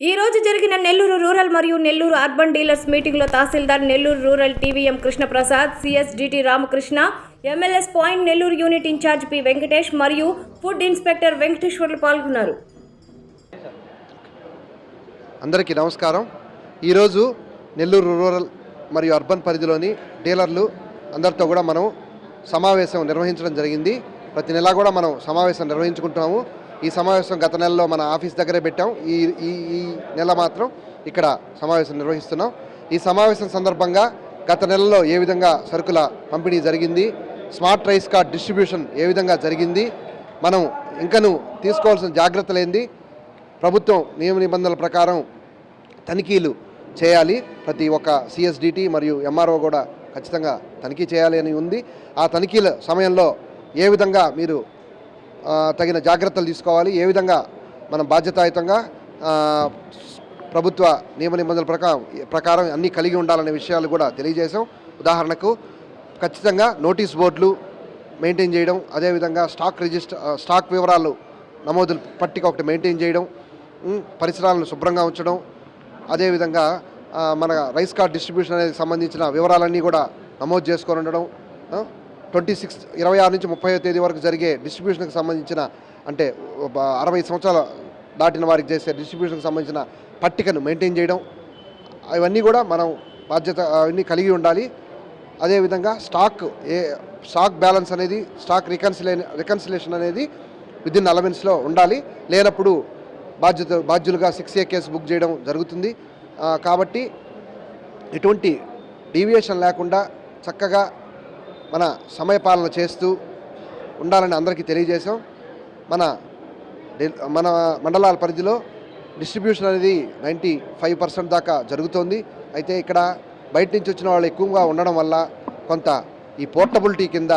ఈ రోజు జరిగిన నెల్లూరు రూరల్ మరియు నెల్లూరు అర్బన్ డీలర్స్ మీటింగ్లో tahsildar Nellore rural TVM Krishnaprasad, CSDT Ramakrishna, MLS point Nellore unit incharge P Venkatesh మరియు ఫుడ్ ఇన్స్పెక్టర్ వెంకటేశ్వర్లు పాల్గొన్నారు. అందరికీ నమస్కారం. ఈరోజు నెల్లూరు రూరల్ మరియు అర్బన్ పరిధిలోని డీలర్లు అందరితో కూడా మనం సమావేశం నిర్వహించడం జరిగింది. ప్రతి నెల కూడా మనం సమావేశం నిర్వహించుకుంటున్నాము. ఈ సమావేశం గత నెలలో మన ఆఫీస్ దగ్గరే పెట్టాం. ఈ నెల మాత్రం ఇక్కడ సమావేశం నిర్వహిస్తున్నాం. ఈ సమావేశం సందర్భంగా గత నెలలో ఏ విధంగా సరుకుల పంపిణీ జరిగింది, స్మార్ట్ రైస్ కార్డ్ డిస్ట్రిబ్యూషన్ ఏ విధంగా జరిగింది, మనం ఇంకను తీసుకోవాల్సిన జాగ్రత్తలు ఏంది, ప్రభుత్వం నియమ నిబంధనల ప్రకారం తనిఖీలు చేయాలి. ప్రతి ఒక్క సిఎస్డిటి మరియు ఎంఆర్ఓ కూడా ఖచ్చితంగా తనిఖీ చేయాలి అని ఉంది. ఆ తనిఖీల సమయంలో ఏ విధంగా మీరు తగిన జాగ్రత్తలు తీసుకోవాలి, ఏ విధంగా మనం బాధ్యతాయుతంగా ప్రభుత్వ నియమ నిబంధనల ప్రకారం అన్నీ కలిగి ఉండాలనే విషయాలు కూడా తెలియజేశాం. ఉదాహరణకు ఖచ్చితంగా నోటీస్ బోర్డులు మెయింటైన్ చేయడం, అదేవిధంగా స్టాక్ వివరాలు నమోదు పట్టిక ఒకటి మెయింటైన్ చేయడం, పరిసరాలను శుభ్రంగా ఉంచడం, అదేవిధంగా మన రైస్ కార్డ్ డిస్ట్రిబ్యూషన్ అనేది సంబంధించిన వివరాలన్నీ కూడా నమోదు చేసుకొని ఉండడం, 26 నుంచి 30వ తేదీ వరకు జరిగే డిస్ట్రిబ్యూషన్కి సంబంధించిన అంటే 60 సంవత్సరాలు దాటిన వారికి చేసే డిస్ట్రిబ్యూషన్కి సంబంధించిన పట్టికను మెయింటైన్ చేయడం, ఇవన్నీ కూడా మనం బాధ్యత అవన్నీ కలిగి ఉండాలి. అదేవిధంగా స్టాక్ బ్యాలెన్స్ అనేది, స్టాక్ రికన్సిలేషన్ అనేది విదిన్ 11 minutesలో ఉండాలి. లేనప్పుడు బాధ్యులుగా 6A కేసు బుక్ చేయడం జరుగుతుంది. కాబట్టి ఎటువంటి డీవియేషన్ లేకుండా చక్కగా మన సమయపాలన చేస్తూ ఉండాలని అందరికీ తెలియజేశాం. మన మండలాల పరిధిలో డిస్ట్రిబ్యూషన్ అనేది 95% దాకా జరుగుతోంది. అయితే ఇక్కడ బయట నుంచి వచ్చిన వాళ్ళు ఎక్కువగా ఉండడం వల్ల కొంత ఈ పోర్టబిలిటీ కింద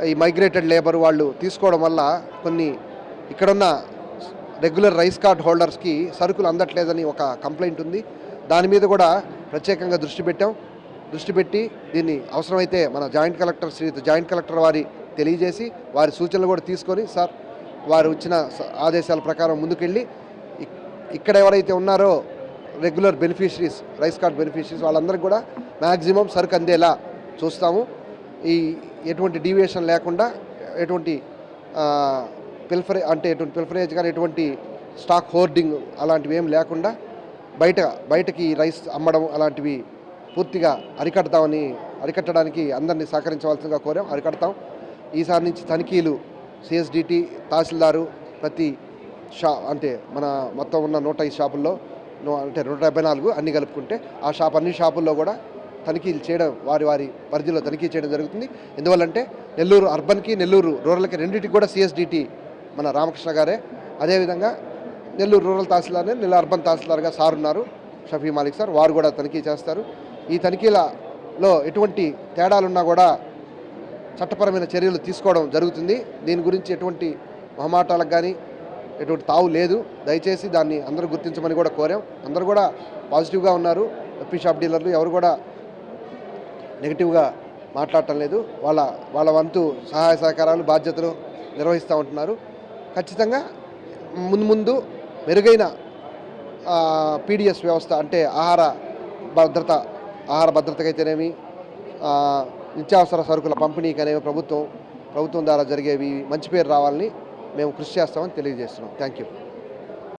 ఈ మైగ్రేటెడ్ లేబర్ వాళ్ళు తీసుకోవడం వల్ల కొన్ని ఇక్కడున్న రెగ్యులర్ రైస్ కార్డ్ హోల్డర్స్కి సరుకులు అందట్లేదని ఒక కంప్లైంట్ ఉంది. దాని మీద కూడా ప్రత్యేకంగా దృష్టి పెట్టి దీన్ని అవసరమైతే మన జాయింట్ కలెక్టర్ వారి తెలియజేసి వారి సూచనలు కూడా తీసుకొని సార్ వారు ఇచ్చిన ఆదేశాల ప్రకారం ముందుకెళ్ళి ఇక్కడ ఎవరైతే ఉన్నారో regular beneficiaries, rice card beneficiaries, వాళ్ళందరికీ కూడా మ్యాక్సిమం సరుకు అందేలా చూస్తాము. ఎటువంటి డీవియేషన్ లేకుండా, ఎటువంటి పిల్ఫరేజ్ కానీ ఎటువంటి స్టాక్ హోర్డింగ్ అలాంటివి ఏం లేకుండా బయటకి రైస్ అమ్మడం అలాంటివి పూర్తిగా అరికట్టడానికి అందరినీ సహకరించవలసిందిగా కోరాం. అరికడతాం. ఈసారి నుంచి తనిఖీలు సిఎస్డిటి, తహసీల్దారు ప్రతి అంటే మన మొత్తం ఉన్న 105 షాపుల్లో అంటే 174 అన్నీ కలుపుకుంటే అన్ని షాపుల్లో కూడా తనిఖీలు చేయడం, వారి పరిధిలో తనిఖీ చేయడం జరుగుతుంది. ఎందువల్లంటే నెల్లూరు అర్బన్కి, నెల్లూరు రూరల్కి రెండింటికి కూడా సిఎస్డిటి మన రామకృష్ణ గారే, అదేవిధంగా నెల్లూరు రూరల్ తహసీల్దార్, నెల్లూరు అర్బన్ తహసీల్దార్గా సార్ ఉన్నారు, షఫీ మాలిక్ సార్, వారు కూడా తనిఖీ చేస్తారు. ఈ తనిఖీలలో ఎటువంటి తేడాలున్నా కూడా చట్టపరమైన చర్యలు తీసుకోవడం జరుగుతుంది. దీని గురించి ఎటువంటి మొహమాటాలకు కానీ ఎటువంటి తావు లేదు. దయచేసి దాన్ని అందరూ గుర్తించమని కూడా కోరాం. అందరూ కూడా పాజిటివ్గా ఉన్నారు. ఎప్పి షాప్ డీలర్లు ఎవరు కూడా నెగిటివ్గా మాట్లాడటం లేదు. వాళ్ళ వంతు సహాయ సహకారాలు, బాధ్యతలు నిర్వహిస్తూ ఉంటున్నారు. ఖచ్చితంగా ముందు మెరుగైన పీడిఎస్ వ్యవస్థ అంటే ఆహార భద్రతకైతేనేమి, నిత్యావసర సరుకుల పంపిణీకనేవి ప్రభుత్వం ద్వారా జరిగేవి మంచి పేరు రావాలని మేము కృషి చేస్తామని తెలియజేస్తున్నాం. Thank you.